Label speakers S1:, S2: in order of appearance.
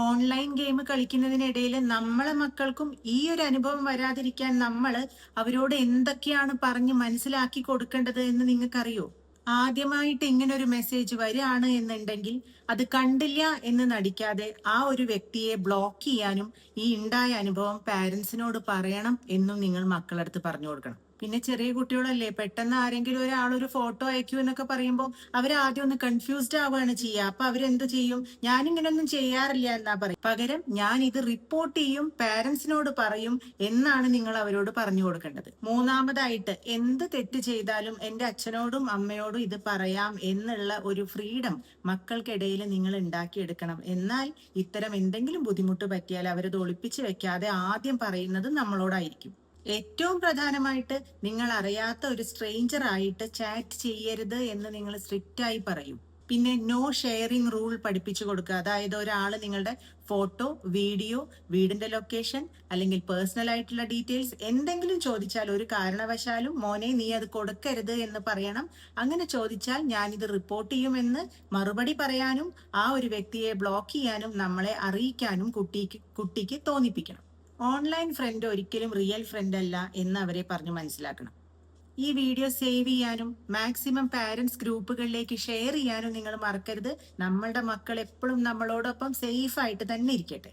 S1: Online game കളിക്കുന്നതിനിടയിൽ നമ്മളെ മക്കൾക്കും ഈ ഒരു അനുഭവം വരാതിരിക്കാൻ നമ്മൾ അവരോട് എന്തൊക്കെയാണ് പറഞ്ഞ് മനസ്സിലാക്കി കൊടുക്കേണ്ടത് എന്ന് നിങ്ങൾക്കറിയോ? ആദ്യമായിട്ട് ഇങ്ങനെ ഒരു മെസ്സേജ് വരികയാണ് എന്നുണ്ടെങ്കിൽ അത് കണ്ടില്ല എന്ന് നടിക്കാതെ ആ ഒരു വ്യക്തിയെ ബ്ലോക്ക് ചെയ്യാനും ഈ ഉണ്ടായ അനുഭവം പാരന്റ്സിനോട് പറയണം എന്നും നിങ്ങൾ മക്കളടുത്ത് പറഞ്ഞു കൊടുക്കണം. പിന്നെ ചെറിയ കുട്ടികളല്ലേ, പെട്ടെന്ന് ആരെങ്കിലും ഒരാൾ ഒരു ഫോട്ടോ അയക്കൂ എന്നൊക്കെ പറയുമ്പോൾ അവരാദ്യം ഒന്ന് കൺഫ്യൂസ്ഡ് ആവുകയാണ് ചെയ്യുക. അപ്പൊ അവരെന്ത് ചെയ്യും? ഞാനിങ്ങനൊന്നും ചെയ്യാറില്ല എന്നാ പറയും. പകരം ഞാൻ ഇത് റിപ്പോർട്ട് ചെയ്യും, പാരന്റ്സിനോട് പറയും എന്നാണ് നിങ്ങൾ അവരോട് പറഞ്ഞു കൊടുക്കേണ്ടത്. മൂന്നാമതായിട്ട്, എന്ത് തെറ്റ് ചെയ്താലും എൻ്റെ അച്ഛനോടും അമ്മയോടും ഇത് പറയാം എന്നുള്ള ഒരു ഫ്രീഡം മക്കൾക്കിടയിൽ നിങ്ങൾ ഉണ്ടാക്കിയെടുക്കണം. എന്നാൽ ഇത്തരം എന്തെങ്കിലും ബുദ്ധിമുട്ട് പറ്റിയാൽ അവരത് ഒളിപ്പിച്ച് വെക്കാതെ ആദ്യം പറയുന്നത് നമ്മളോടായിരിക്കും. ഏറ്റവും പ്രധാനമായിട്ട്, നിങ്ങൾ അറിയാത്ത ഒരു സ്ട്രേഞ്ചർ ആയിട്ട് ചാറ്റ് ചെയ്യരുത് എന്ന് നിങ്ങൾ സ്ട്രിക്റ്റ് ആയി പറയും. പിന്നെ നോ ഷെയറിംഗ് റൂൾ പഠിപ്പിച്ചു കൊടുക്കുക. അതായത് ഒരാൾ നിങ്ങളുടെ ഫോട്ടോ, വീഡിയോ, വീടിന്റെ ലൊക്കേഷൻ അല്ലെങ്കിൽ പേഴ്സണൽ ആയിട്ടുള്ള ഡീറ്റെയിൽസ് എന്തെങ്കിലും ചോദിച്ചാൽ ഒരു കാരണവശാലും മോനെ നീ അത് കൊടുക്കരുത് എന്ന് പറയണം. അങ്ങനെ ചോദിച്ചാൽ ഞാനിത് റിപ്പോർട്ട് ചെയ്യുമെന്ന് മറുപടി പറയാനും ആ ഒരു വ്യക്തിയെ ബ്ലോക്ക് ചെയ്യാനും നമ്മളെ അറിയിക്കാനും കുട്ടിക്ക് തോന്നിപ്പിക്കണം. ഓൺലൈൻ ഫ്രണ്ട് ഒരിക്കലും റിയൽ ഫ്രണ്ട് അല്ല എന്ന് അവരെ പറഞ്ഞു മനസ്സിലാക്കണം. ഈ വീഡിയോ സേവ് ചെയ്യാനും മാക്സിമം പാരന്റ്സ് ഗ്രൂപ്പുകളിലേക്ക് ഷെയർ ചെയ്യാനും നിങ്ങൾ മറക്കരുത്. നമ്മളുടെ മക്കൾ എപ്പോഴും നമ്മളോടൊപ്പം സേഫ് ആയിട്ട് തന്നെ ഇരിക്കട്ടെ.